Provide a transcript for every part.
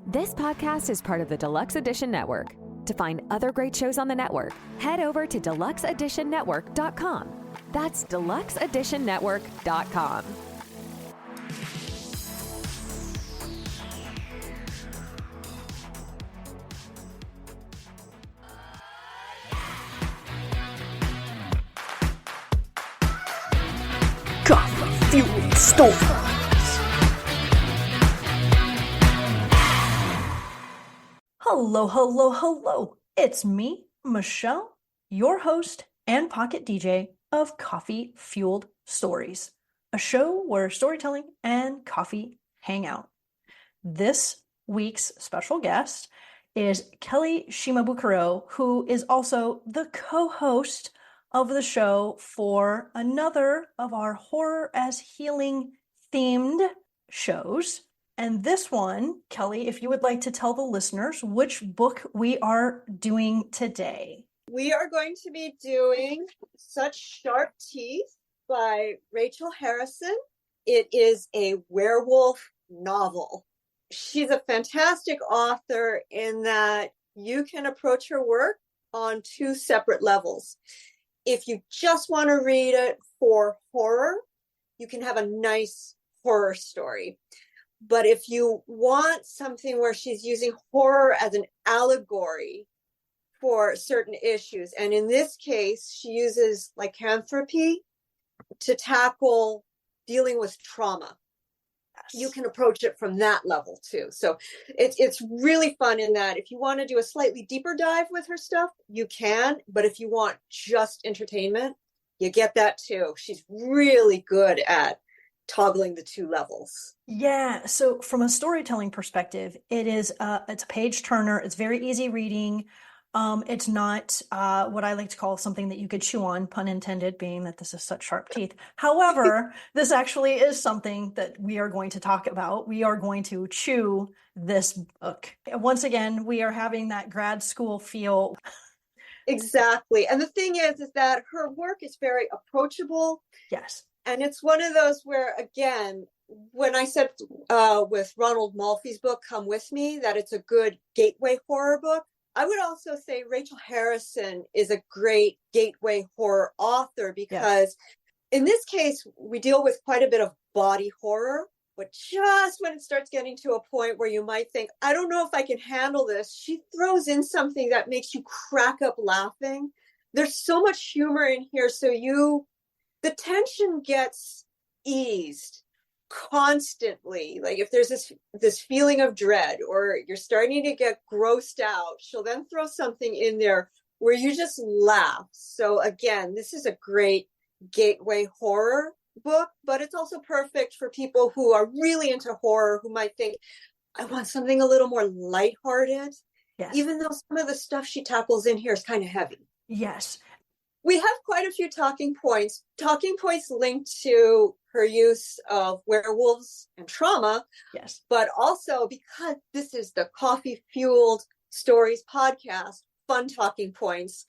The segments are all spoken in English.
This podcast is part of the Deluxe Edition Network. To find other great shows on the network, head over to deluxeeditionnetwork.com. That's deluxeeditionnetwork.com. Coffee-fueled stories. Hello. It's me, Michelle, your host and pocket DJ of Coffee Fueled Stories, a show where storytelling and coffee hang out. This week's special guest is Kelly Shimabukuro, who is also the co-host of the show for another of our horror as healing themed shows. And this one, Kelly, if you would like to tell the listeners which book we are doing today. We are going to be doing Such Sharp Teeth by Rachel Harrison. It is a werewolf novel. She's a fantastic author in that you can approach her work on two separate levels. If you just want to read it for horror, you can have a nice horror story. But if you want something where she's using horror as an allegory for certain issues, and in this case, she uses lycanthropy to tackle dealing with trauma. You can approach it from that level too. So it's really fun in that if you want to do a slightly deeper dive with her stuff, you can. But if you want just entertainment, you get that too. She's really good at toggling the two levels. Yeah. So from a storytelling perspective, it's a page turner. It's very easy reading. It's not what I like to call something that you could chew on, pun intended, being that this is such sharp teeth. However, this actually is something that we are going to talk about. We are going to chew this book. Once again, we are having that grad school feel. Exactly. And the thing is that her work is very approachable. Yes. And it's one of those where, again, when I said with Ronald Malfi's book, Come With Me, that it's a good gateway horror book, I would also say Rachel Harrison is a great gateway horror author because in this case, we deal with quite a bit of body horror, but just when it starts getting to a point where you might think, I don't know if I can handle this, she throws in something that makes you crack up laughing. There's so much humor in here. So the tension gets eased constantly. Like if there's this feeling of dread or you're starting to get grossed out, she'll then throw something in there where you just laugh. So again, this is a great gateway horror book, but it's also perfect for people who are really into horror, who might think, I want something a little more lighthearted. Yes. Even though some of the stuff she tackles in here is kind of heavy. Yes. We have quite a few talking points linked to her use of werewolves and trauma. Yes. But also because this is the Coffee Fueled Stories podcast, fun talking points,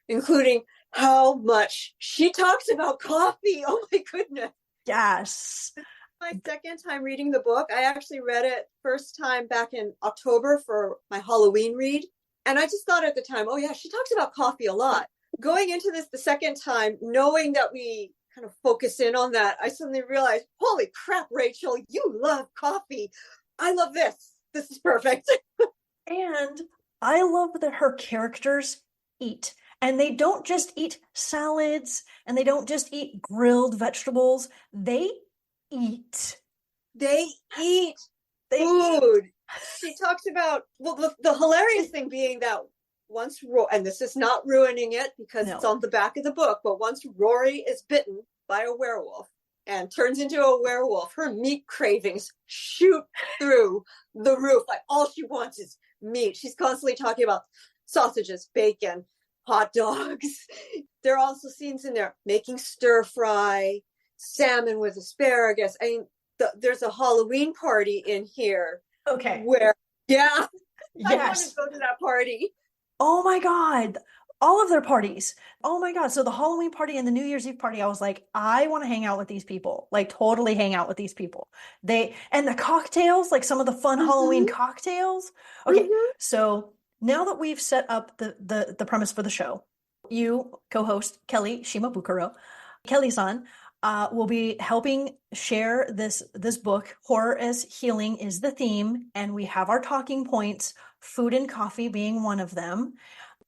including how much she talks about coffee. Oh my goodness. Yes. My second time reading the book. I actually read it first time back in October for my Halloween read. And I just thought at the time, oh yeah, she talks about coffee a lot. Going into this the second time, knowing that we kind of focus in on that, I suddenly realized, holy crap, Rachel, you love coffee. I love this. This is perfect. And I love that her characters eat. And they don't just eat salads and they don't just eat grilled vegetables. They eat. They eat food. She talks about, well, the hilarious thing being that once, and this is not ruining it because it's on the back of the book, but once Rory is bitten by a werewolf and turns into a werewolf, her meat cravings shoot through the roof. Like all she wants is meat. She's constantly talking about sausages, bacon, hot dogs. There are also scenes in there making stir fry, salmon with asparagus. I mean, there's a Halloween party in here. Okay. Where, I want Yes. to go to that party. Oh my God. all of their parties. Oh my God. So the Halloween party and the New Year's Eve party, I was like, I want to hang out with these people, like totally hang out with these people. And the cocktails, like some of the fun Halloween Mm-hmm. cocktails. Okay. Mm-hmm. So now that we've set up the premise for the show, you co-host Kelly Shimabukuro, Kelly-san, will be helping share this book. Horror as Healing is the theme, and we have our talking points, food and coffee being one of them.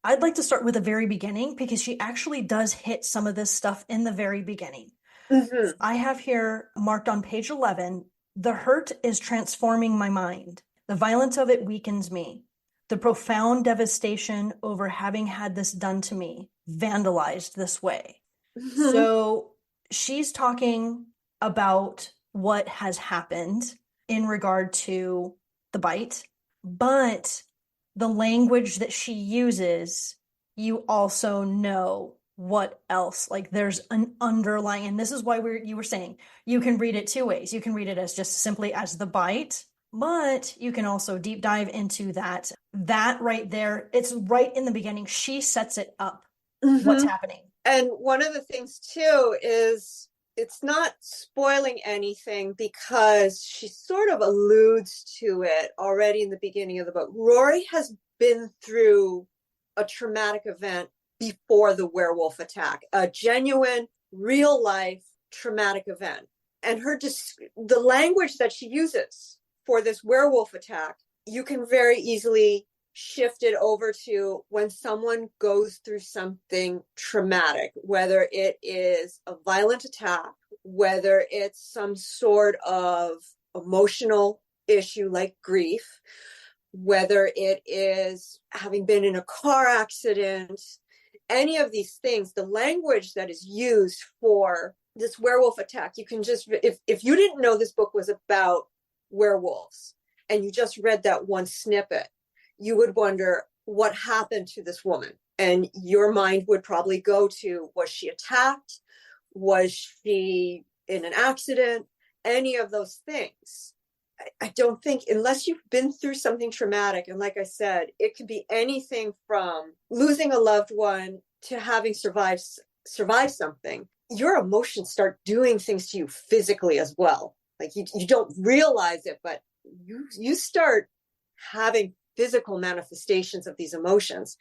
I'd like to start with the very beginning because she actually does hit some of this stuff in the very beginning. Mm-hmm. I have here marked on page 11, the hurt is transforming my mind. The violence of it weakens me. The profound devastation over having had this done to me, vandalized this way. Mm-hmm. So she's talking about what has happened in regard to the bite, but the language that she uses, you also know what else. Like there's an underlying, and this is why you were saying you can read it two ways. You can read it as just simply as the bite, but you can also deep dive into that. That right there, it's right in the beginning. She sets it up. What's Mm-hmm. happening. And one of the things too is it's not spoiling anything because she sort of alludes to it already in the beginning of the book. Rory has been through a traumatic event before the werewolf attack, a genuine, real life traumatic event. And the language that she uses for this werewolf attack, you can very easily shifted over to when someone goes through something traumatic, whether it is a violent attack, whether it's some sort of emotional issue like grief, whether it is having been in a car accident, any of these things, the language that is used for this werewolf attack, you can just, if you didn't know this book was about werewolves and you just read that one snippet, you would wonder what happened to this woman. And your mind would probably go to, was she attacked? Was she in an accident? Any of those things. I don't think, unless you've been through something traumatic, and like I said, it could be anything from losing a loved one to having survived something, your emotions start doing things to you physically as well. Like you don't realize it, but you start having physical manifestations of these emotions.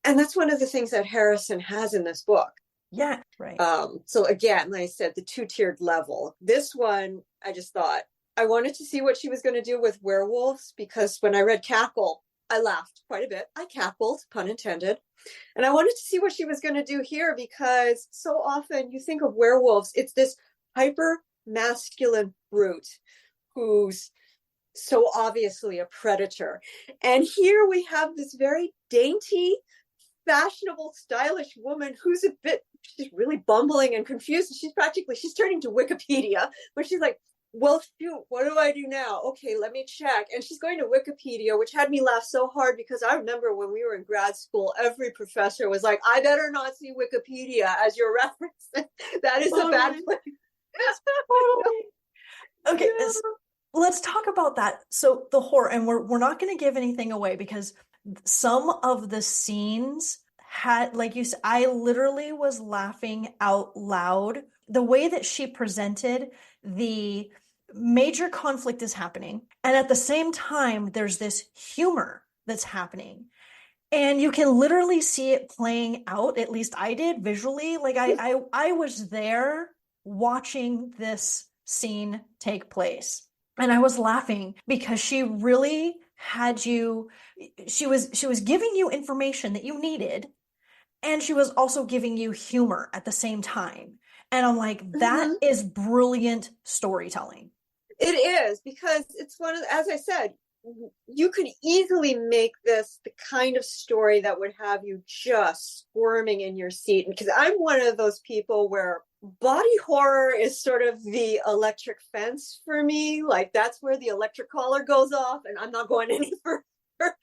And that's one of the things that Harrison has in this book. Yeah, right. So again, like I said, the two-tiered level. This one, I just thought, I wanted to see what she was going to do with werewolves, because when I read Cackle, I laughed quite a bit. I cackled, pun intended. And I wanted to see what she was going to do here, because so often you think of werewolves, it's this hyper masculine brute who's so obviously a predator. And here we have this very dainty, fashionable, stylish woman who's she's really bumbling and confused. She's turning to Wikipedia, where she's like, well, shoot, what do I do now? Okay, let me check. And she's going to Wikipedia, which had me laugh so hard, because I remember when we were in grad school, every professor was like, I better not see Wikipedia as your reference. That is a bad place. Okay, let's talk about that. So the horror, and we're not going to give anything away, because some of the scenes had, like you said, I literally was laughing out loud. The way that she presented the major conflict is happening, and at the same time, there's this humor that's happening. And you can literally see it playing out. At least I did visually. Like I was there watching this scene take place. And I was laughing because she really had you, she was giving you information that you needed, and she was also giving you humor at the same time. And I'm like, that is brilliant storytelling. It is, because it's as I said, you could easily make this the kind of story that would have you just squirming in your seat. Because I'm one of those people where body horror is sort of the electric fence for me. Like that's where the electric collar goes off and I'm not going any further.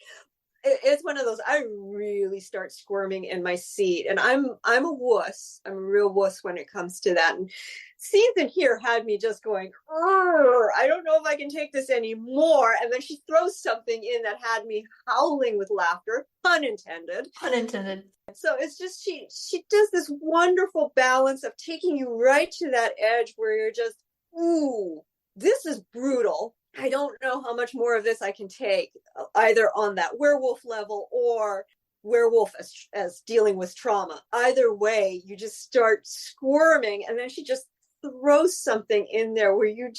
it's one of those, I really start squirming in my seat, and I'm a wuss. I'm a real wuss when it comes to that. And scenes in here had me just going, I don't know if I can take this anymore. And then she throws something in that had me howling with laughter, pun intended. Pun intended. So it's just, she does this wonderful balance of taking you right to that edge where you're just, ooh, this is brutal. I don't know how much more of this I can take, either on that werewolf level or werewolf as dealing with trauma. Either way, you just start squirming, and then she just throws something in there where you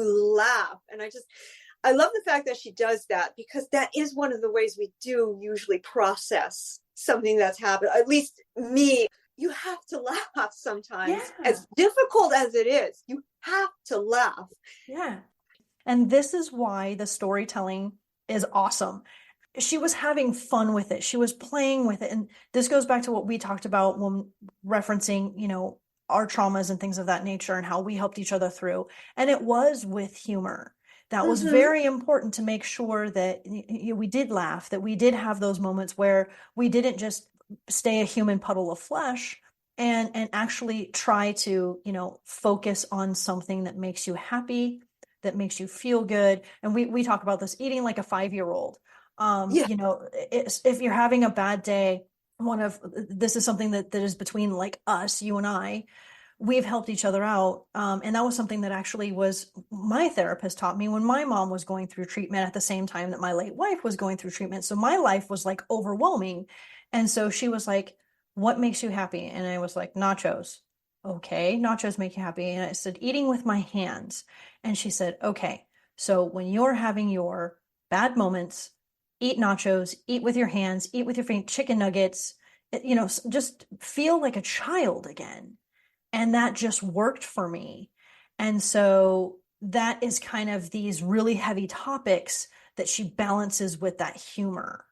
laugh. And I love the fact that she does that, because that is one of the ways we do usually process something that's happened. At least me, you have to laugh sometimes. Yeah. As difficult as it is, you have to laugh. Yeah. And this is why the storytelling is awesome. She was having fun with it. She was playing with it. And this goes back to what we talked about when referencing, our traumas and things of that nature and how we helped each other through. And it was with humor. That was very important to make sure that we did laugh, that we did have those moments where we didn't just stay a human puddle of flesh and actually try to, focus on something that makes you happy, that makes you feel good. And we talk about this, eating like a 5-year-old. If you're having a bad day, this is something that is between like us, you and I. We've helped each other out. And that was something that actually was my therapist taught me when my mom was going through treatment at the same time that my late wife was going through treatment. So my life was like overwhelming. And so she was like, what makes you happy? And I was like, nachos. Okay, nachos make you happy. And I said, eating with my hands. And she said, okay, so when you're having your bad moments, eat nachos, eat with your hands, eat with your feet, chicken nuggets, just feel like a child again. And that just worked for me. And so that is kind of these really heavy topics that she balances with that humor.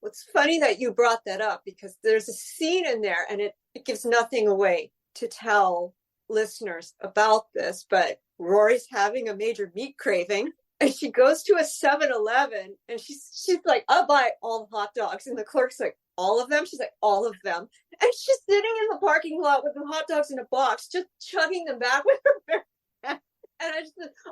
It's funny that you brought that up, because there's a scene in there, and it gives nothing away to tell listeners about this, but Rory's having a major meat craving, and she goes to a 7-Eleven, and she's like, I'll buy all the hot dogs. And the clerk's like, all of them? She's like, all of them. And she's sitting in the parking lot with the hot dogs in a box, just chugging them back with her bare hand. And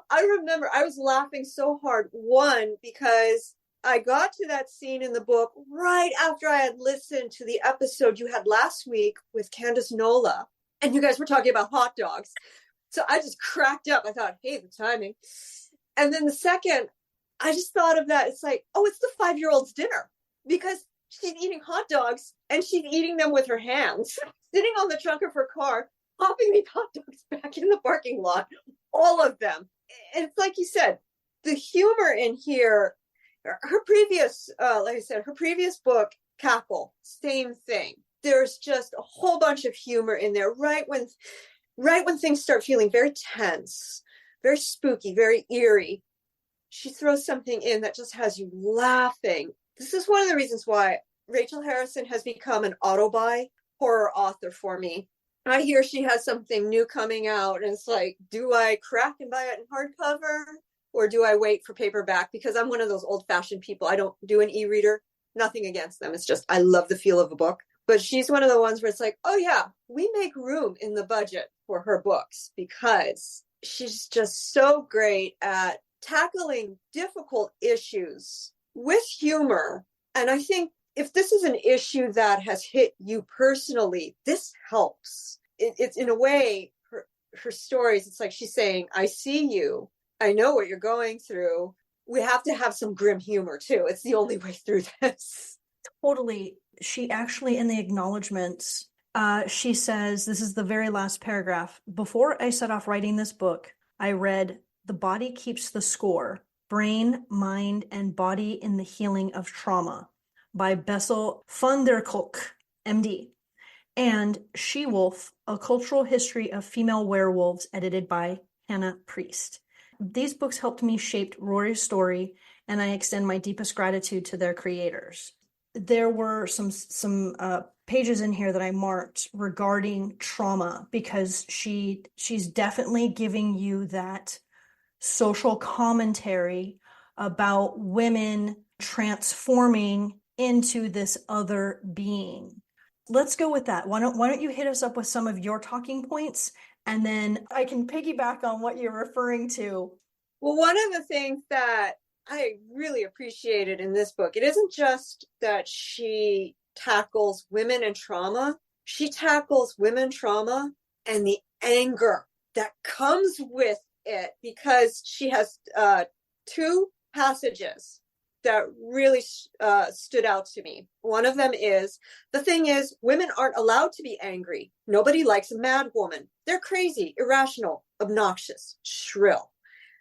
I remember I was laughing so hard. One, because I got to that scene in the book right after I had listened to the episode you had last week with Candace Nola, and you guys were talking about hot dogs. So I just cracked up. I thought, hey, the timing. And then the second, I just thought of that. It's like, oh, it's the 5-year-old's dinner, because she's eating hot dogs and she's eating them with her hands, sitting on the trunk of her car, popping these hot dogs back in the parking lot, all of them. And it's like you said, the humor in here, her previous, like I said, her previous book, Cackle, same thing. There's just a whole bunch of humor in there right when things start feeling very tense, very spooky, very eerie. She throws something in that just has you laughing. This is one of the reasons why Rachel Harrison has become an auto-buy horror author for me. I hear she has something new coming out, and it's like, do I crack and buy it in hardcover, or do I wait for paperback? Because I'm one of those old-fashioned people. I don't do an e-reader. Nothing against them. It's just I love the feel of a book. But she's one of the ones where it's like, oh yeah, we make room in the budget for her books, because she's just so great at tackling difficult issues with humor. And I think if this is an issue that has hit you personally, this helps. It's in a way, her stories, it's like she's saying, I see you. I know what you're going through. We have to have some grim humor too. It's the only way through this. Totally. She actually, in the acknowledgments, she says, this is the very last paragraph. Before I set off writing this book, I read The Body Keeps the Score, Brain, Mind, and Body in the Healing of Trauma by Bessel van der Kolk, MD, and She-Wolf, A Cultural History of Female Werewolves, edited by Hannah Priest. These books helped me shape Rory's story, and I extend my deepest gratitude to their creators. There were some pages in here that I marked regarding trauma, because she's definitely giving you that social commentary about women transforming into this other being. Let's go with that. Why don't you hit us up with some of your talking points, and then I can piggyback on what you're referring to. Well, one of the things that I really appreciated in this book, it isn't just that she tackles women and trauma. She tackles women trauma and the anger that comes with it, because she has two passages that really stood out to me. One of them is, the thing is, women aren't allowed to be angry. Nobody likes a mad woman. They're crazy, irrational, obnoxious, shrill.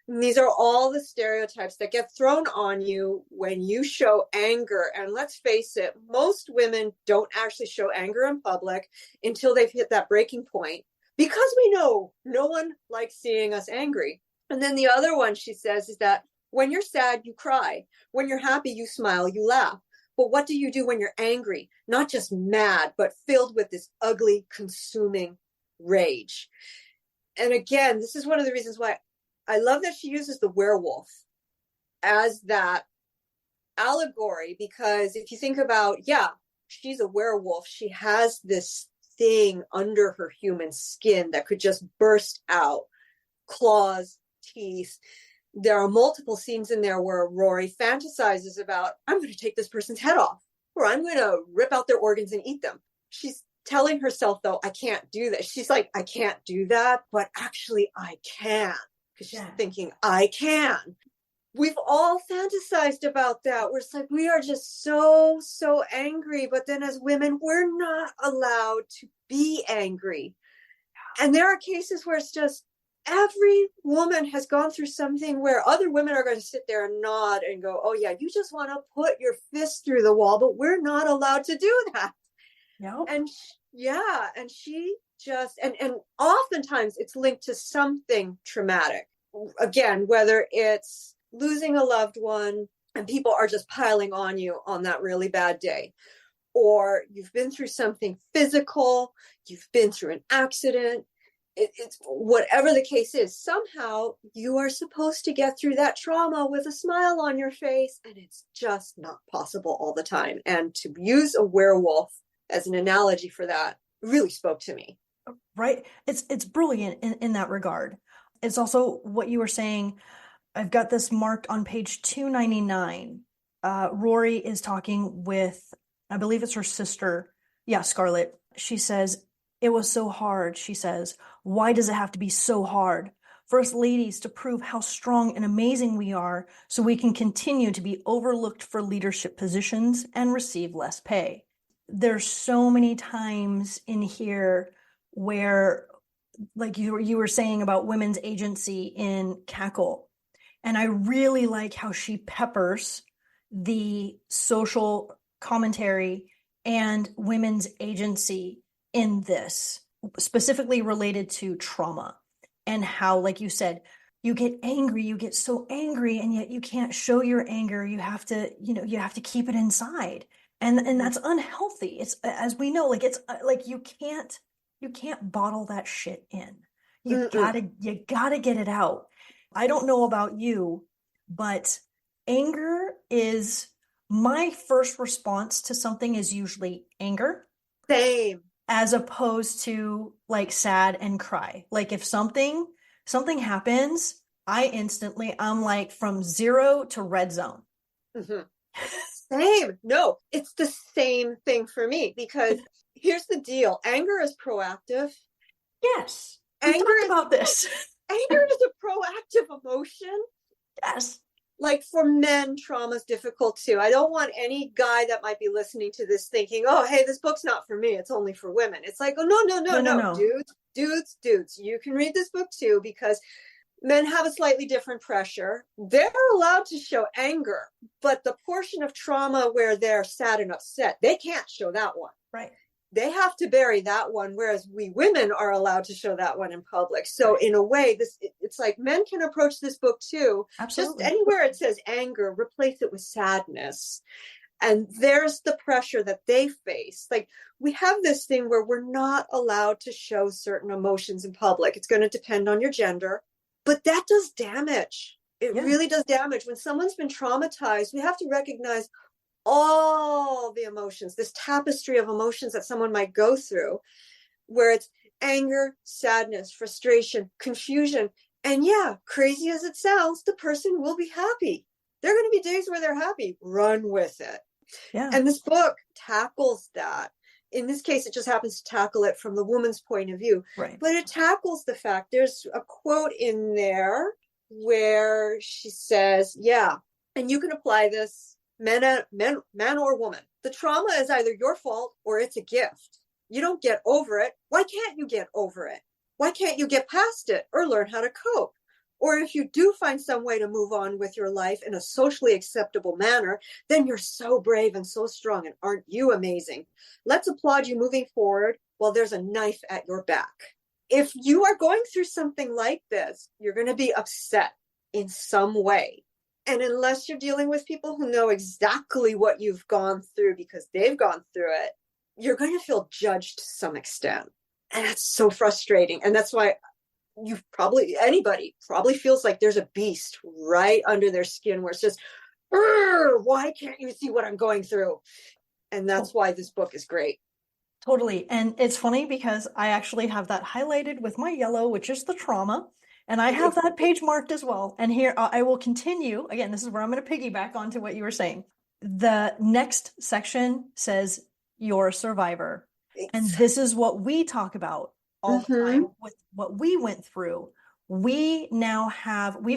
And these are all the stereotypes that get thrown on you when you show anger. And let's face it, most women don't actually show anger in public until they've hit that breaking point, because we know no one likes seeing us angry. And then the other one she says is that when you're sad, you cry. When you're happy, you smile, you laugh. But what do you do when you're angry? Not just mad, but filled with this ugly, consuming rage. And again, this is one of the reasons why I love that she uses the werewolf as that allegory, because if you think about, she's a werewolf. She has this thing under her human skin that could just burst out, claws, teeth. There are multiple scenes in there where Rory fantasizes about, I'm going to take this person's head off, or I'm going to rip out their organs and eat them. She's telling herself, though, I can't do that. She's like, I can't do that, but actually I can, because she's thinking, I can. We've all fantasized about that. We're just like, we are just so angry. But then as women, we're not allowed to be angry. And there are cases where it's just, every woman has gone through something where other women are going to sit there and nod and go, oh yeah, you just want to put your fist through the wall, but we're not allowed to do that. No. And and she just, and oftentimes it's linked to something traumatic. Again, whether it's losing a loved one and people are just piling on you on that really bad day, or you've been through something physical, you've been through an accident, it's whatever the case is, somehow you are supposed to get through that trauma with a smile on your face, and it's just not possible all the time. And to use a werewolf as an analogy for that really spoke to me. Right. It's brilliant in that regard. It's also what you were saying. I've got this marked on page 299. Rory is talking with, I believe it's her sister. Yeah, Scarlett. She says, it was so hard. She says, why does it have to be so hard for us ladies to prove how strong and amazing we are so we can continue to be overlooked for leadership positions and receive less pay? There's so many times in here where, like you were saying about women's agency in Cackle, and I really like how she peppers the social commentary and women's agency in this, specifically related to trauma, and how, like you said, you get angry, you get so angry, and yet you can't show your anger. You have to, you have to keep it inside. And that's unhealthy. It's, as we know, like, it's like you can't bottle that shit in. You gotta get it out. I don't know about you, but anger is, my first response to something is usually anger. Same. As opposed to like sad and cry. Like if something happens, I'm like from 0 to red zone. Mm-hmm. Same. No, it's the same thing for me, because here's the deal. Anger is proactive. Yes. We talked about this. Anger is a proactive emotion. Yes. Like for men, trauma is difficult too. I don't want any guy that might be listening to this thinking, oh, hey, this book's not for me, it's only for women. It's like, oh, no. Dudes, you can read this book too, because men have a slightly different pressure. They're allowed to show anger, but the portion of trauma where they're sad and upset, they can't show that one. Right. They have to bury that one, whereas we women are allowed to show that one in public. So in a way, it's like men can approach this book too. Absolutely. Just anywhere it says anger, replace it with sadness. And there's the pressure that they face. Like, we have this thing where we're not allowed to show certain emotions in public. It's going to depend on your gender, but that does damage. It Yeah. really does damage. When someone's been traumatized, we have to recognize all the emotions, this tapestry of emotions that someone might go through, where it's anger, sadness, frustration, confusion. And yeah, crazy as it sounds, the person will be happy. There are going to be days where they're happy. Run with it. Yeah. And this book tackles that. In this case, it just happens to tackle it from the woman's point of view. Right. But it tackles the fact, there's a quote in there where she says, yeah, and you can apply this man or woman. The trauma is either your fault or it's a gift. You don't get over it. Why can't you get over it? Why can't you get past it or learn how to cope? Or if you do find some way to move on with your life in a socially acceptable manner, then you're so brave and so strong. And aren't you amazing? Let's applaud you moving forward while there's a knife at your back. If you are going through something like this, you're going to be upset in some way. And unless you're dealing with people who know exactly what you've gone through because they've gone through it, you're going to feel judged to some extent. And that's so frustrating. And that's why anybody probably feels like there's a beast right under their skin where it's just, why can't you see what I'm going through? And that's why this book is great. Totally. And it's funny because I actually have that highlighted with my yellow, which is the trauma. And I have that page marked as well. And here I will continue. Again, this is where I'm going to piggyback onto what you were saying. The next section says, you're a survivor. And this is what we talk about all the time with what we went through. We've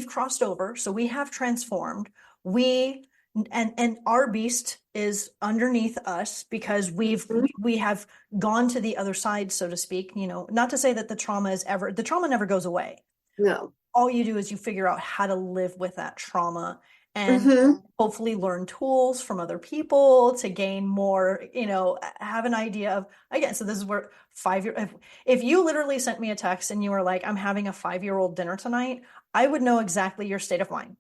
crossed over. So we have transformed. And our beast is underneath us because we have gone to the other side, so to speak. Not to say that the trauma never goes away. No. All you do is you figure out how to live with that trauma and hopefully learn tools from other people to gain more, have an idea of, again, so this is where if you literally sent me a text and you were like, I'm having a 5-year-old dinner tonight, I would know exactly your state of mind.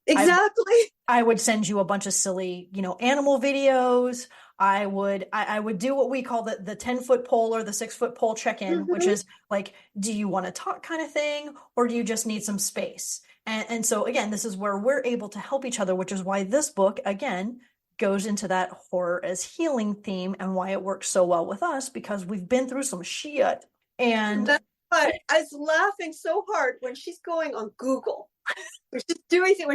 Exactly. I would send you a bunch of silly, animal videos. I would do what we call the 10-foot pole or the 6-foot pole check-in, which is like, do you want to talk kind of thing, or do you just need some space? And so again, this is where we're able to help each other, which is why this book, again, goes into that horror as healing theme and why it works so well with us, because we've been through some shit. And that's why I was laughing so hard when she's going on Google. When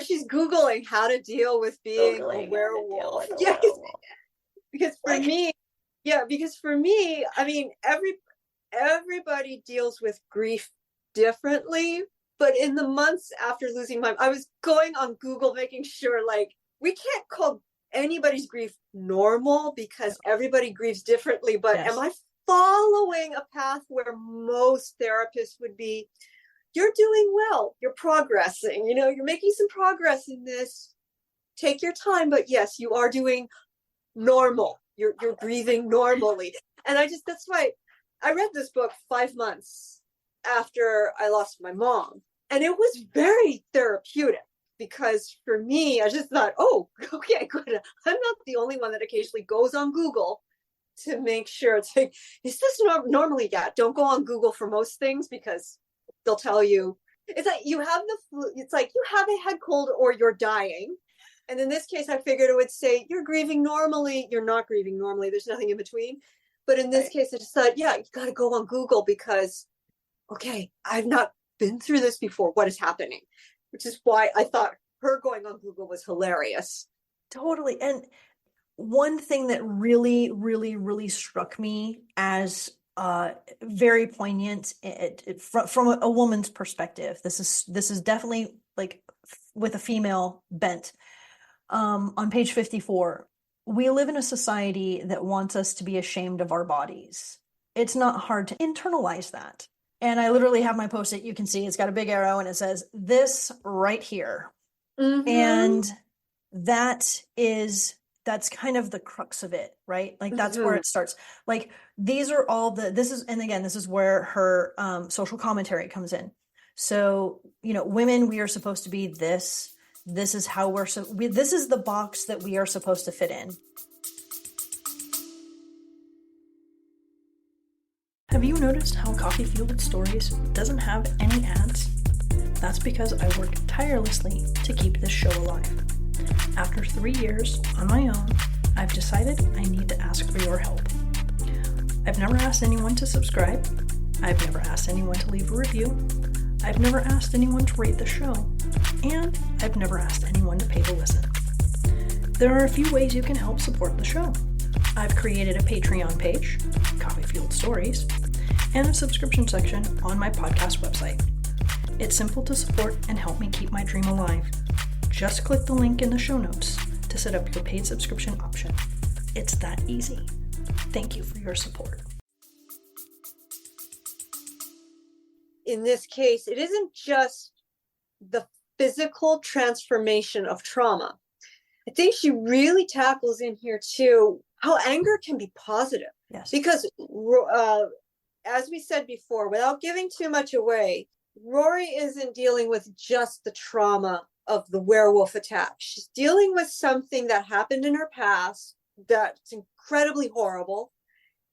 she's Googling how to deal with being a werewolf. Yes. Because for me, I mean, everybody deals with grief differently. But in the months after losing I was going on Google, making sure, like, we can't call anybody's grief normal because everybody grieves differently. But am I following a path where most therapists would be, you're doing well, you're progressing, you're making some progress in this. Take your time, but yes, you are doing normal. You're grieving normally. And that's why I read this book 5 months after I lost my mom. And it was very therapeutic because for me, I just thought, oh, okay, good. I'm not the only one that occasionally goes on Google to make sure. It's like, is this normally? Yeah, don't go on Google for most things because they'll tell you, it's like you have the flu, it's like you have a head cold or you're dying. And in this case, I figured it would say, you're grieving normally, you're not grieving normally. There's nothing in between. But in this case, I just thought, yeah, you got to go on Google because, okay, I've not been through this before. What is happening? Which is why I thought her going on Google was hilarious. Totally. And one thing that really, really, really struck me as very poignant from a woman's perspective. This is definitely like with a female bent. On page 54, we live in a society that wants us to be ashamed of our bodies. It's not hard to internalize that. And I literally have my Post-it. You can see it's got a big arrow and it says this right here. And that's kind of the crux of it, right? Like that's where it starts. Like these are all this is where her social commentary comes in. So, women, we are supposed to be this. This is how this is the box that we are supposed to fit in. Have you noticed how Coffee Fueled Stories doesn't have any ads? That's because I work tirelessly to keep this show alive. After 3 years on my own, I've decided I need to ask for your help. I've never asked anyone to subscribe. I've never asked anyone to leave a review. I've never asked anyone to rate the show. And I've never asked anyone to pay to listen. There are a few ways you can help support the show. I've created a Patreon page, Coffee Fueled Stories, and a subscription section on my podcast website. It's simple to support and help me keep my dream alive. Just click the link in the show notes to set up your paid subscription option. It's that easy. Thank you for your support. In this case, it isn't just the physical transformation of trauma. I think she really tackles in here too how anger can be positive. Yes. Because as we said before, without giving too much away, Rory isn't dealing with just the trauma of the werewolf attack. She's dealing with something that happened in her past that's incredibly horrible,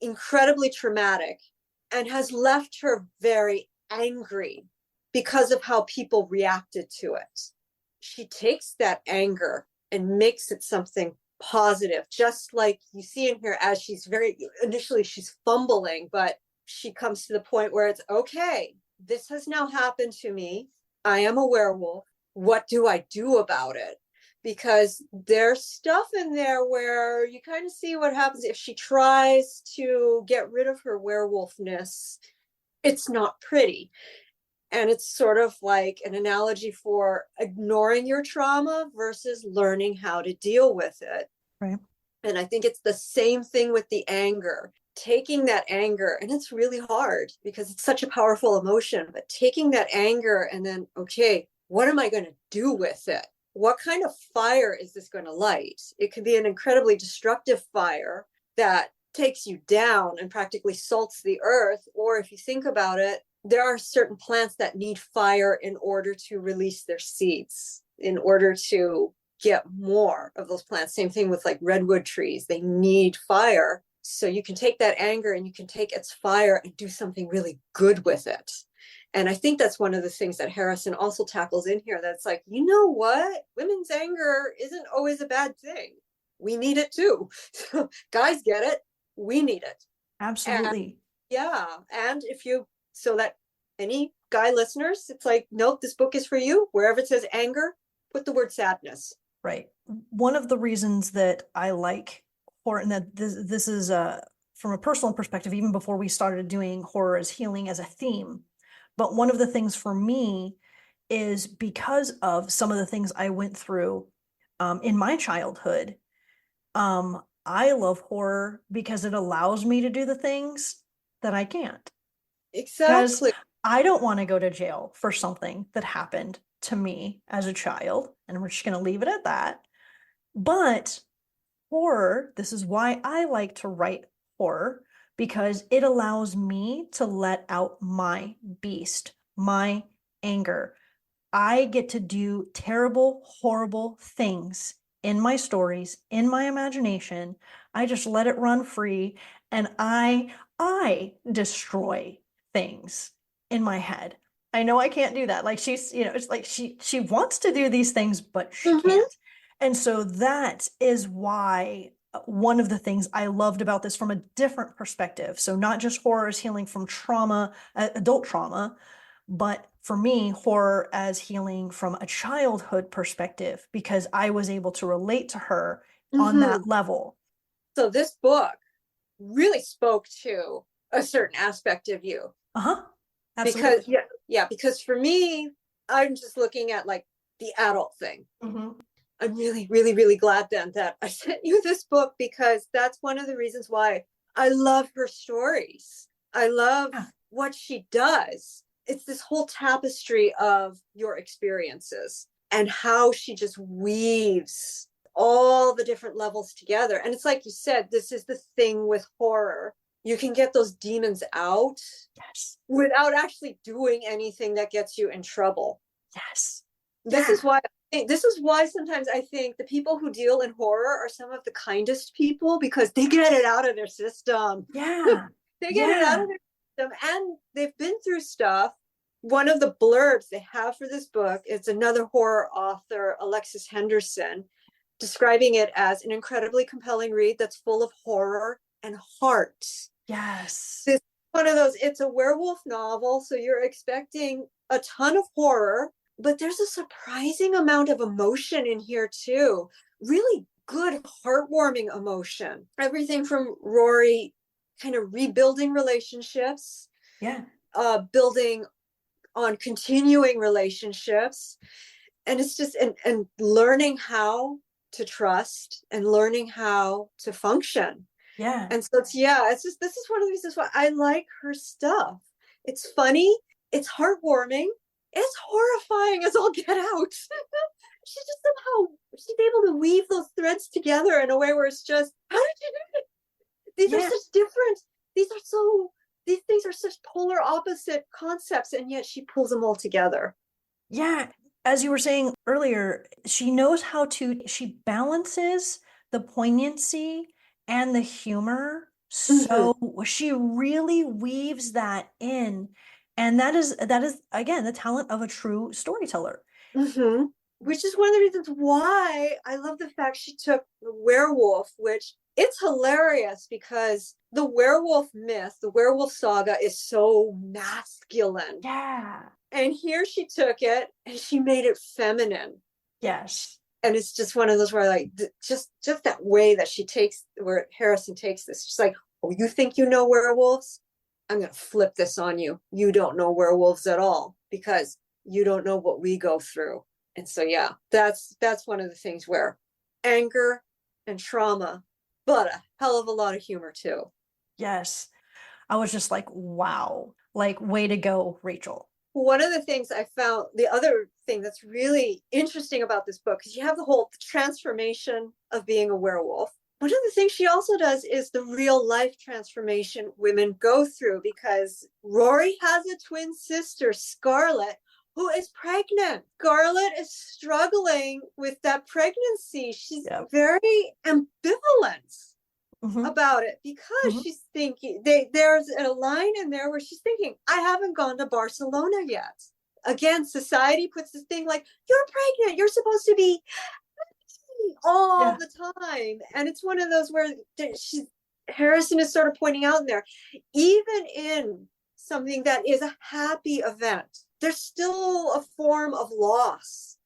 incredibly traumatic, and has left her very angry because of how people reacted to it. She takes that anger and makes it something positive, just like you see in here as she's initially she's fumbling, but she comes to the point where it's okay, this has now happened to me. I am a werewolf. What do I do about it? Because there's stuff in there where you kind of see what happens if she tries to get rid of her werewolfness. It's not pretty. And it's sort of like an analogy for ignoring your trauma versus learning how to deal with it. Right. And I think it's the same thing with the anger. Taking that anger, and it's really hard because it's such a powerful emotion, but taking that anger and then, okay, what am I going to do with it? What kind of fire is this going to light? It could be an incredibly destructive fire that takes you down and practically salts the earth. Or if you think about it, there are certain plants that need fire in order to release their seeds, in order to get more of those plants. Same thing with like redwood trees. They need fire. So you can take that anger and you can take its fire and do something really good with it. And I think that's one of the things that Harrison also tackles in here. That's like, you know what? Women's anger isn't always a bad thing. We need it too. Guys get it. We need it. Absolutely. And, yeah. And so that any guy listeners, it's like, nope, this book is for you. Wherever it says anger, put the word sadness. Right. One of the reasons that I like horror, and that this is from a personal perspective, even before we started doing horror as healing as a theme. But one of the things for me is because of some of the things I went through in my childhood. I love horror because it allows me to do the things that I can't. Exactly. Because I don't want to go to jail for something that happened to me as a child, and we're just going to leave it at that. But horror, this is why I like to write horror, because it allows me to let out my beast, my anger. I get to do terrible, horrible things in my stories, in my imagination. I just let it run free, and I destroy things in my head. I know I can't do that. Like she's, it's like she wants to do these things, but she can't. And so that is why one of the things I loved about this from a different perspective. So not just horror as healing from trauma, adult trauma, but for me, horror as healing from a childhood perspective, because I was able to relate to her on that level. So this book really spoke to a certain aspect of you. Absolutely. Because for me, I'm just looking at like the adult thing. I'm really, really, really glad then that I sent you this book, because that's one of the reasons why I love her stories. I love what she does. It's this whole tapestry of your experiences and how she just weaves all the different levels together. And it's like you said, this is the thing with horror. You can get those demons out without actually doing anything that gets you in trouble. This is why sometimes I think the people who deal in horror are some of the kindest people, because they get it out of their system. They get it out of their system, and they've been through stuff one of the blurbs they have for this book, it's another horror author, Alexis Henderson, describing it as an incredibly compelling read that's full of horror and heart. Yes. This one of those, it's a werewolf novel, so you're expecting a ton of horror, but there's a surprising amount of emotion in here too. Really good, heartwarming emotion. Everything from Rory kind of rebuilding relationships, building on continuing relationships. And it's just, and learning how to trust and learning how to function. Yeah. And so it's just, this is one of the reasons why I like her stuff. It's funny, it's heartwarming, it's horrifying as all get out. She's able to weave those threads together in a way where it's just, how did you do it? These are such different, these things are such polar opposite concepts, and yet she pulls them all together. Yeah. As you were saying earlier, she balances the poignancy and the humor. So she really weaves that in. And that is again, the talent of a true storyteller. Mm-hmm. Which is one of the reasons why I love the fact she took the werewolf, which it's hilarious because the werewolf myth, the werewolf saga is so masculine. Yeah. And here she took it and she made it feminine. Yes. And it's just one of those where like, just that way that where Harrison takes this. She's like, oh, you think you know werewolves? I'm going to flip this on you. You don't know werewolves at all because you don't know what we go through. And so, yeah, that's one of the things where anger and trauma, but a hell of a lot of humor too. Yes. I was just like, wow, like, way to go, Rachel. One of the things I found, the other thing that's really interesting about this book, because you have the whole transformation of being a werewolf. One of the things she also does is the real life transformation women go through, because Rory has a twin sister, Scarlett, who is pregnant. Scarlett is struggling with that pregnancy. She's very ambivalent about it because she's thinking, there's a line in there where she's thinking, I haven't gone to Barcelona yet. Again, society puts this thing like, you're pregnant, you're supposed to be all the time. And it's one of those where Harrison is sort of pointing out in there, even in something that is a happy event, there's still a form of loss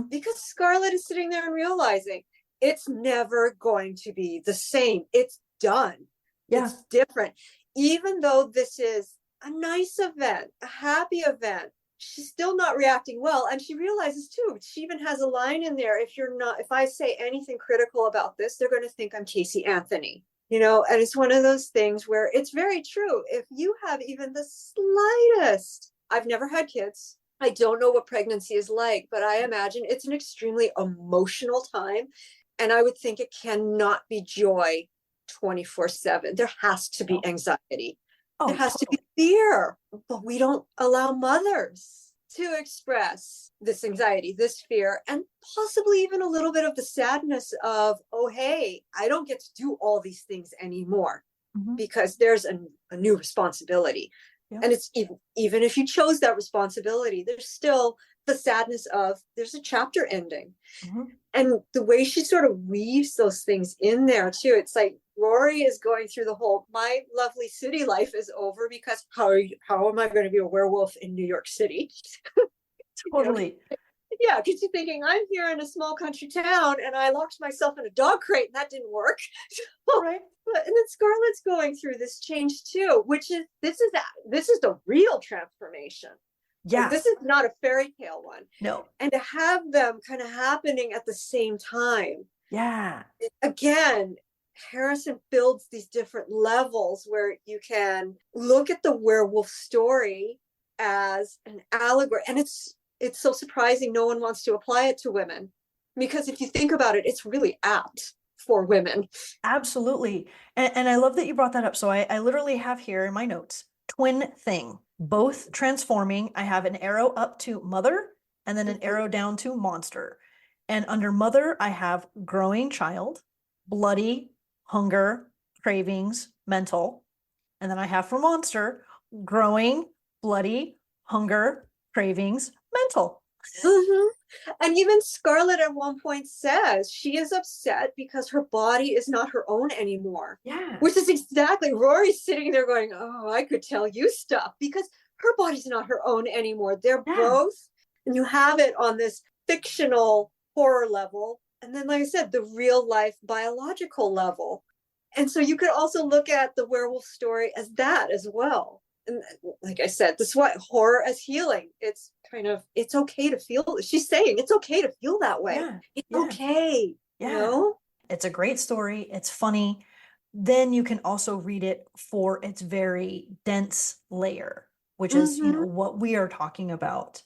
because Scarlett is sitting there and realizing it's never going to be the same. It's done. It's different. Even though this is a nice event, a happy event, she's still not reacting well. And she realizes too, she even has a line in there, if I say anything critical about this, they're going to think I'm Casey Anthony. You know, and it's one of those things where it's very true. If you have even the slightest, I've never had kids, I don't know what pregnancy is like, but I imagine it's an extremely emotional time. And I would think it cannot be joy 24/7. There has to be anxiety. There has to be fear, but we don't allow mothers to express this anxiety, this fear, and possibly even a little bit of the sadness of, oh, hey, I don't get to do all these things anymore because there's a new responsibility. And it's even if you chose that responsibility, there's still the sadness of there's a chapter ending. And the way she sort of weaves those things in there too, it's like Rory is going through the whole, my lovely city life is over because how am I going to be a werewolf in New York City? Totally. Yeah, because you're thinking, I'm here in a small country town and I locked myself in a dog crate and that didn't work. Right. And then Scarlett's going through this change too, which is this is the real transformation. Yeah. Like, this is not a fairy tale one. No. And to have them kind of happening at the same time. Yeah. Again, Harrison builds these different levels where you can look at the werewolf story as an allegory. And it's so surprising no one wants to apply it to women, because if you think about it, it's really apt for women. Absolutely. And I love that you brought that up. So I literally have here in my notes, twin thing, both transforming. I have an arrow up to mother and then an arrow down to monster. And under mother, I have growing child, bloody, hunger, cravings, mental. And then I have for monster, growing, bloody, hunger, cravings, mental. Mm-hmm. And even Scarlett at one point says she is upset because her body is not her own anymore. Yeah. Which is exactly, Rory's sitting there going, oh, I could tell you stuff because her body's not her own anymore. They're both, and you have it on this fictional horror level. And then, like I said, the real life biological level. And so you could also look at the werewolf story as that as well. And like I said, this is what horror as healing. It's kind of, it's okay to feel. She's saying it's okay to feel that way. Yeah. It's okay. Yeah. You know? It's a great story. It's funny. Then you can also read it for its very dense layer, which is, what we are talking about.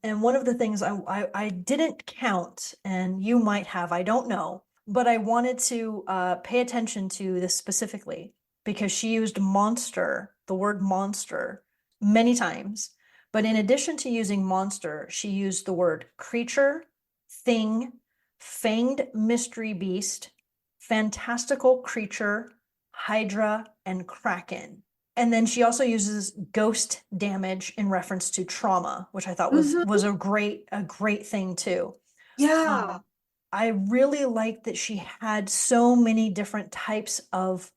And one of the things I didn't count, and you might have, I don't know, but I wanted to pay attention to this specifically because she used monster, the word monster, many times. But in addition to using monster, she used the word creature, thing, fanged mystery beast, fantastical creature, hydra, and kraken. And then she also uses ghost damage in reference to trauma, which I thought was a great thing too. Yeah. I really liked that she had so many different types of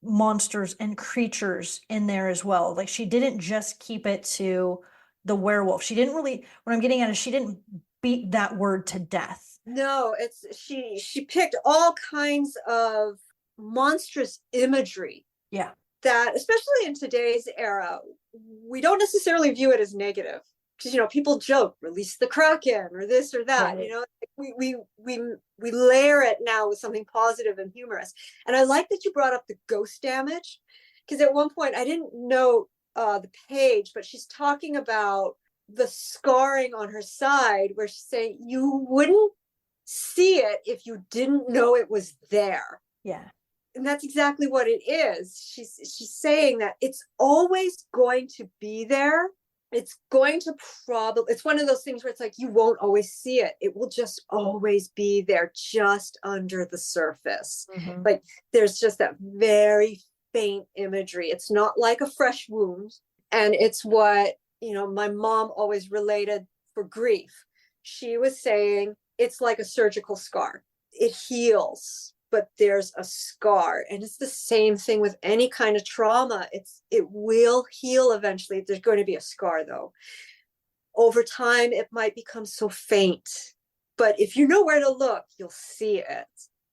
monsters and creatures in there as well. Like she didn't just keep it to the werewolf. She didn't really, what I'm getting at is she didn't beat that word to death. No, it's she picked all kinds of monstrous imagery. Yeah. That, especially in today's era, we don't necessarily view it as negative. Because people joke, release the Kraken or this or that. Right. We layer it now with something positive and humorous. And I like that you brought up the ghost damage, because at one point I didn't know the page, but she's talking about the scarring on her side, where she's saying you wouldn't see it if you didn't know it was there. Yeah. And that's exactly what it is. She's saying that it's always going to be there. It's going to it's one of those things where it's like you won't always see it. It will just always be there, just under the surface. Like there's just that very faint imagery. It's not like a fresh wound. And it's what, my mom always related for grief. She was saying it's like a surgical scar. It heals, but there's a scar. And it's the same thing with any kind of trauma. It will heal eventually. There's going to be a scar though. Over time, it might become so faint, but if you know where to look, you'll see it.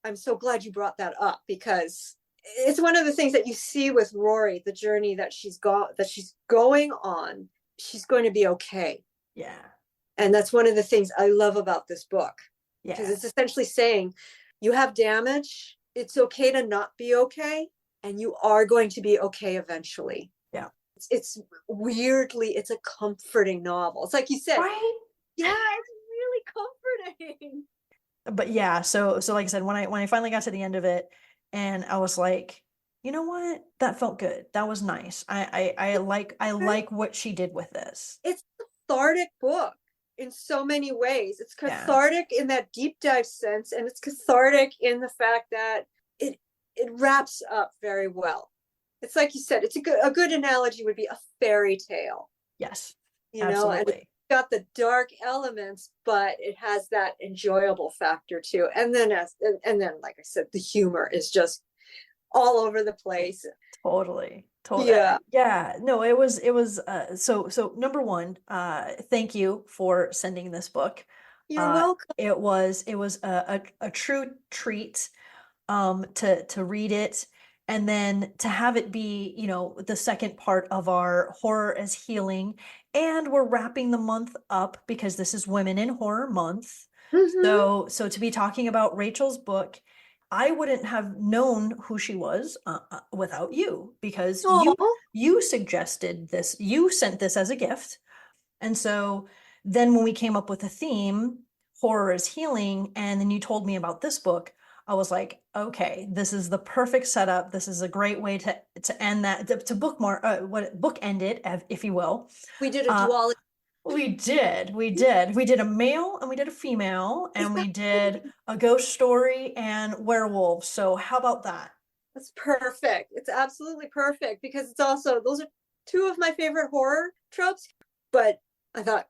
I'm so glad you brought that up, because it's one of the things that you see with Rory, the journey that she's going on. She's going to be okay. Yeah. And that's one of the things I love about this book. Yeah. Because it's essentially saying, you have damage. It's okay to not be okay. And you are going to be okay eventually. Yeah. It's weirdly, it's a comforting novel. It's like you said. Right? Yeah, it's really comforting. But yeah, so like I said, when I finally got to the end of it, and I was like, you know what? That felt good. That was nice. I like what she did with this. It's a cathartic book in so many ways. It's cathartic in that deep dive sense, and it's cathartic in the fact that it wraps up very well. It's like you said, it's a good analogy would be a fairy tale. Yes. Absolutely. And it's got the dark elements, but it has that enjoyable factor too. And then like I said, the humor is just all over the place. Totally. Yeah. No, it was so number one, thank you for sending this book. You're welcome. It was a true treat to read it, and then to have it be, the second part of our horror as healing. And we're wrapping the month up because this is Women in Horror Month. So to be talking about Rachel's book, I wouldn't have known who she was without you, because you suggested this, you sent this as a gift. And so then when we came up with a theme, horror is healing, and then you told me about this book, I was like, okay, this is the perfect setup. This is a great way to end that, to bookmark, bookend it, if you will. We did a duology. We did a male and we did a female, and we did a ghost story and werewolves. So how about that? That's perfect. It's absolutely perfect, because it's also, those are two of my favorite horror tropes, but I thought,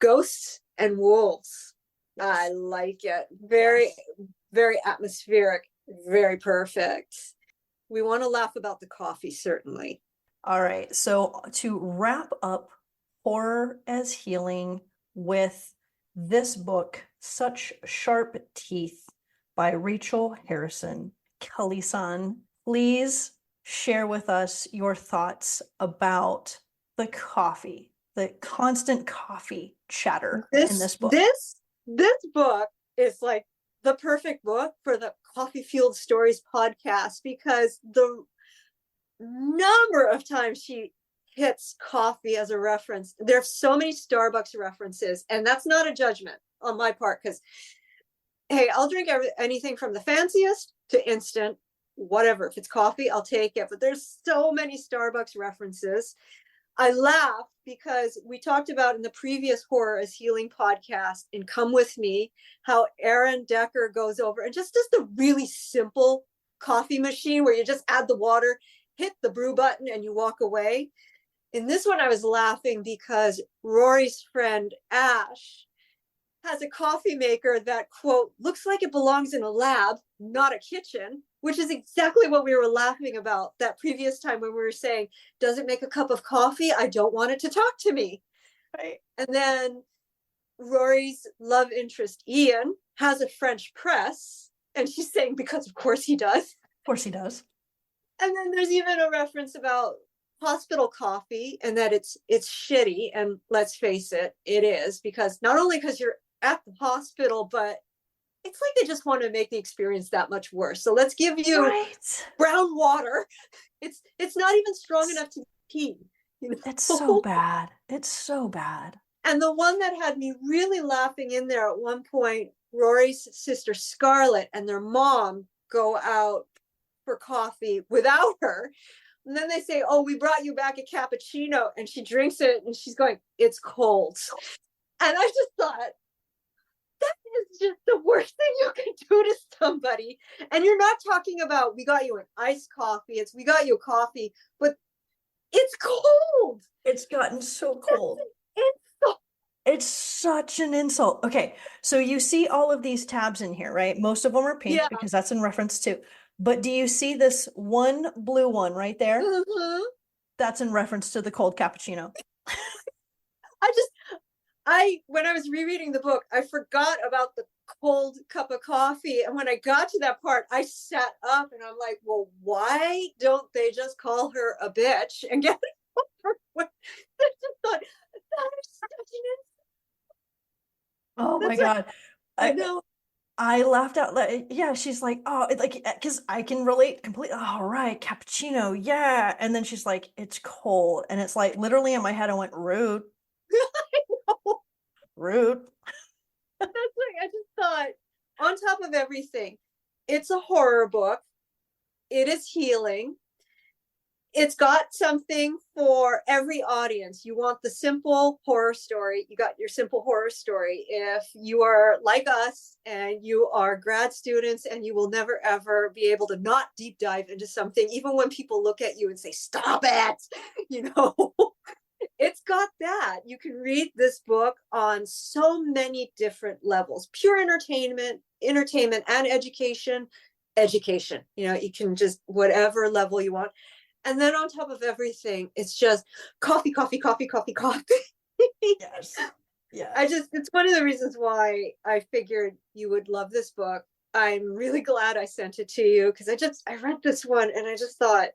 ghosts and wolves. I like it. Very, Yes. very atmospheric, very perfect. We want to laugh about the coffee, certainly. All right. So to wrap up horror as healing with this book, Such Sharp Teeth by Rachel Harrison. Kelly-san, please share with us your thoughts about the coffee, the constant coffee chatter in this book. This book is like the perfect book for the Coffee Fueled Stories podcast, because the number of times she hits coffee as a reference. There's so many Starbucks references, and that's not a judgment on my part, because hey, I'll drink anything from the fanciest to instant, whatever. If it's coffee, I'll take it. But there's so many Starbucks references. I laugh because we talked about in the previous Horror as Healing podcast in Come With Me, how Aaron Decker goes over and just does the really simple coffee machine where you just add the water, hit the brew button, and you walk away. In this one, I was laughing because Rory's friend Ash has a coffee maker that, quote, looks like it belongs in a lab, not a kitchen, which is exactly what we were laughing about that previous time when we were saying, does it make a cup of coffee? I don't want it to talk to me. Right. And then Rory's love interest, Ian, has a French press. And she's saying, because of course he does. Of course he does. And then there's even a reference about hospital coffee and that it's shitty. And let's face it, it is, because not only because you're at the hospital, but it's like they just want to make the experience that much worse. So let's give you brown water. It's not even strong enough to pee. You know? It's so bad. It's so bad. And the one that had me really laughing in there at one point, Rory's sister Scarlett and their mom go out for coffee without her. And then they say, oh, we brought you back a cappuccino. And she drinks it and she's going, it's cold. And I just thought, that is just the worst thing you can do to somebody. And you're not talking about, we got you an iced coffee. It's, we got you a coffee, but it's cold. It's gotten so cold. Insult. It's such an insult. Okay, so you see all of these tabs in here, right? Most of them are pink because that's in reference to. But do you see this one blue one right there? Mm-hmm. That's in reference to the cold cappuccino. When I was rereading the book, I forgot about the cold cup of coffee. And when I got to that part, I sat up and I'm like, well, why don't they just call her a bitch and get it over with? I just thought, that is such an Oh my God. I know. I laughed out loud. Yeah, she's like, oh, like, because I can relate completely. Oh, right, cappuccino, yeah. And then she's like, it's cold. And it's like, literally in my head, I went, rude. Rude. That's like, I just thought, on top of everything, it's a horror book. It is healing. It's got something for every audience. You want the simple horror story. You got your simple horror story. If you are like us and you are grad students and you will never ever be able to not deep dive into something, even when people look at you and say, stop it, you know, it's got that. You can read this book on so many different levels, pure entertainment and education, you know, you can just whatever level you want. And then on top of everything, it's just coffee. Yes. Yeah. It's one of the reasons why I figured you would love this book. I'm really glad I sent it to you because I read this one and I just thought,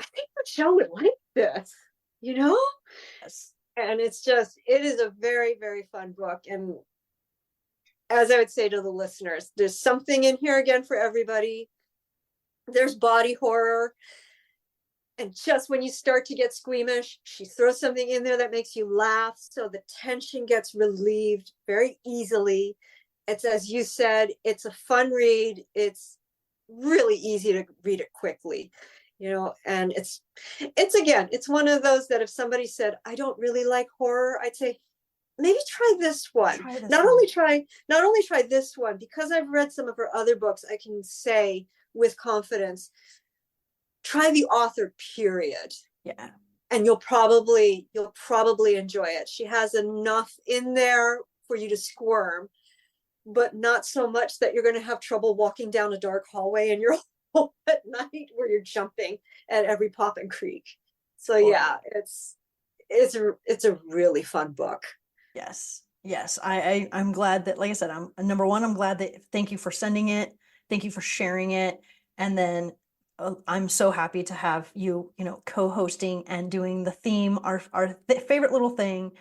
I think Michelle would like this, you know? Yes. And it is a very, very fun book. And as I would say to the listeners, there's something in here again for everybody. There's body horror. And just when you start to get squeamish, she throws something in there that makes you laugh. So the tension gets relieved very easily. It's, as you said, it's a fun read. It's really easy to read it quickly, you know, and it's one of those that if somebody said, I don't really like horror, I'd say, maybe try this one. Not only try this one, because I've read some of her other books, I can say with confidence, try the author, period. Yeah. and you'll probably enjoy it. She has enough in there for you to squirm, but not so much that you're going to have trouble walking down a dark hallway in your home at night where you're jumping at every pop and creak. So yeah, it's a really fun book. Yes. Yes. I'm glad that, like I said, I'm number one, I'm glad that, thank you for sending it. Thank you for sharing it. And then I'm so happy to have you, co-hosting and doing the theme, our favorite little thing,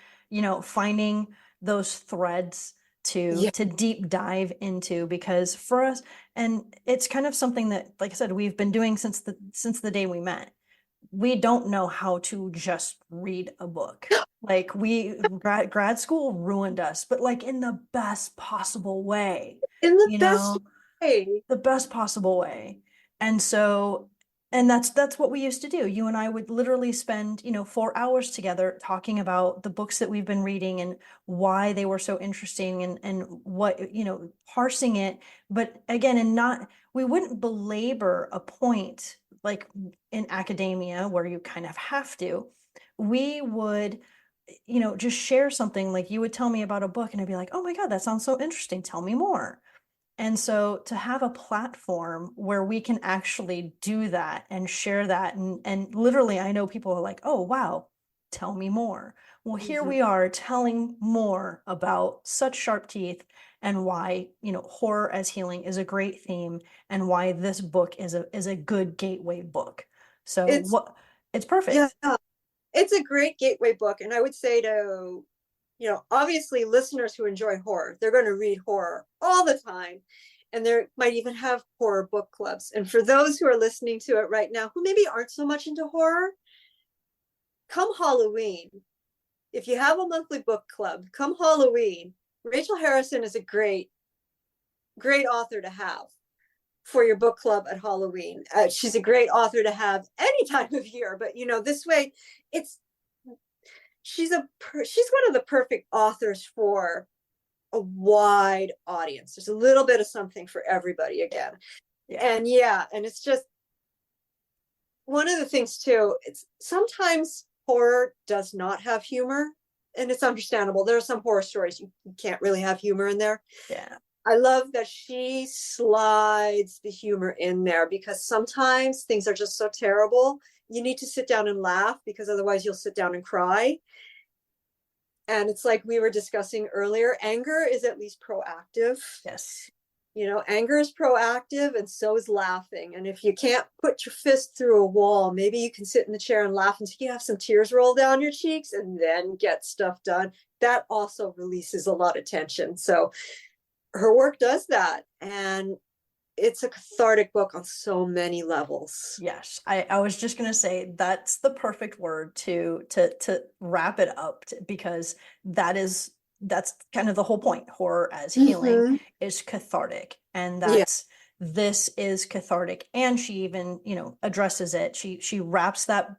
finding those threads to deep dive into, because for us, and it's kind of something that, like I said, we've been doing since the day we met. We don't know how to just read a book. Like grad school ruined us, but like in the best possible way, In the best way. the best possible way. And so, and that's what we used to do. You and I would literally spend, 4 hours together talking about the books that we've been reading and why they were so interesting, and what, parsing it. But again, we wouldn't belabor a point like in academia where you kind of have to. We would, just share something. Like you would tell me about a book and I'd be like, oh my God, that sounds so interesting. Tell me more. And so to have a platform where we can actually do that and share that, and literally I know people are like, oh wow, tell me more. Well, here we are telling more about Such Sharp Teeth, and why, horror as healing is a great theme, and why this book is a good gateway book. So it's perfect. Yeah, it's a great gateway book. And I would say to, obviously listeners who enjoy horror, they're going to read horror all the time. And they might even have horror book clubs. And for those who are listening to it right now, who maybe aren't so much into horror, come Halloween, if you have a monthly book club, come Halloween, Rachel Harrison is a great author to have for your book club at Halloween. She's a great author to have any time of year, but this way, she's one of the perfect authors for a wide audience. There's a little bit of something for everybody again. And it's just one of the things too, it's sometimes horror does not have humor, and it's understandable. There are some horror stories you can't really have humor in there. Yeah. I love that she slides the humor in there, because sometimes things are just so terrible. You need to sit down and laugh, because otherwise you'll sit down and cry. And it's like we were discussing earlier, anger is at least proactive. Yes. Anger is proactive, and so is laughing. And if you can't put your fist through a wall, maybe you can sit in the chair and laugh until you have some tears roll down your cheeks, and then get stuff done. That also releases a lot of tension. So her work does that. And it's a cathartic book on so many levels. Yes, I was just gonna say that's the perfect word to wrap it up, because that's kind of the whole point. Horror as healing is cathartic, and this is cathartic. And she even, addresses it. She wraps that,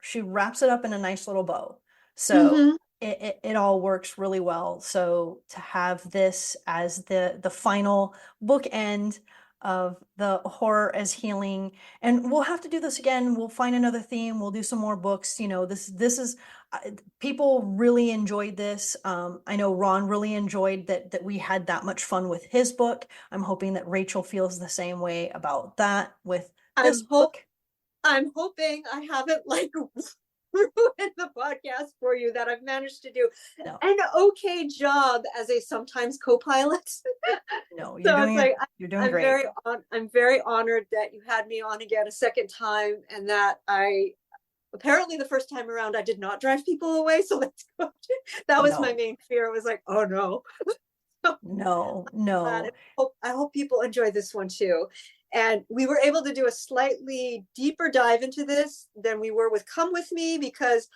she wraps it up in a nice little bow. So it all works really well. So to have this as the final bookend of the horror as healing, and we'll have to do this again. We'll find another theme. We'll do some more books. This is people really enjoyed this. I know Ron really enjoyed that we had that much fun with his book. I'm hoping that Rachel feels the same way about that with this book. I'm hoping I haven't ruin the podcast for you, that I've managed to do an okay job as a sometimes co-pilot. No, you're doing great. I'm very honored that you had me on again a second time, and that apparently the first time around I did not drive people away. So that's good. That was my main fear. It was like, oh no. No. I hope people enjoy this one too. And we were able to do a slightly deeper dive into this than we were with Come With Me, because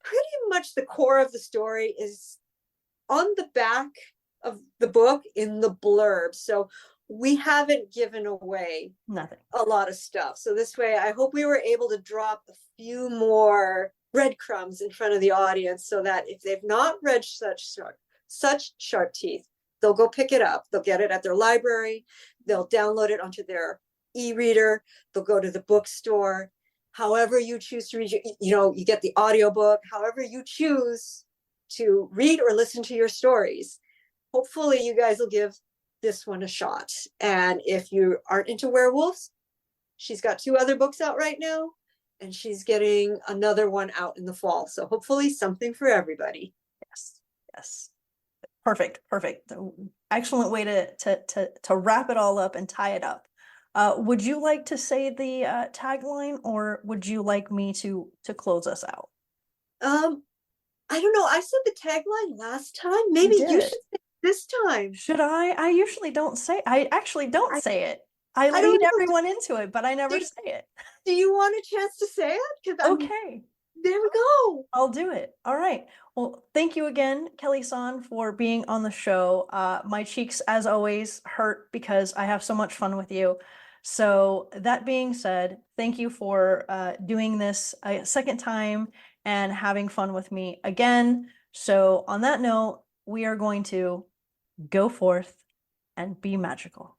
pretty much the core of the story is on the back of the book in the blurb. So we haven't given away a lot of stuff. So this way, I hope we were able to drop a few more breadcrumbs in front of the audience, so that if they've not read Such Sharp Teeth, they'll go pick it up. They'll get it at their library. They'll download it onto their e-reader. They'll go to the bookstore, however you choose to read, you get the audiobook, however you choose to read or listen to your stories. Hopefully you guys will give this one a shot. And if you aren't into werewolves, she's got 2 other books out right now, and she's getting another one out in the fall. So hopefully something for everybody. Yes. Yes. Perfect. Perfect. Excellent way to wrap it all up and tie it up. Would you like to say the tagline, or would you like me to close us out? I don't know. I said the tagline last time. Maybe you should say it this time. Should I? I usually don't say. I actually don't say it. I don't lead know. everyone into it, but I never say it. Do you want a chance to say it? Okay. There we go. I'll do it. All right. Well, thank you again, Kelly-san, for being on the show. My cheeks, as always, hurt because I have so much fun with you. So that being said, thank you for doing this a second time and having fun with me again. So on that note, we are going to go forth and be magical.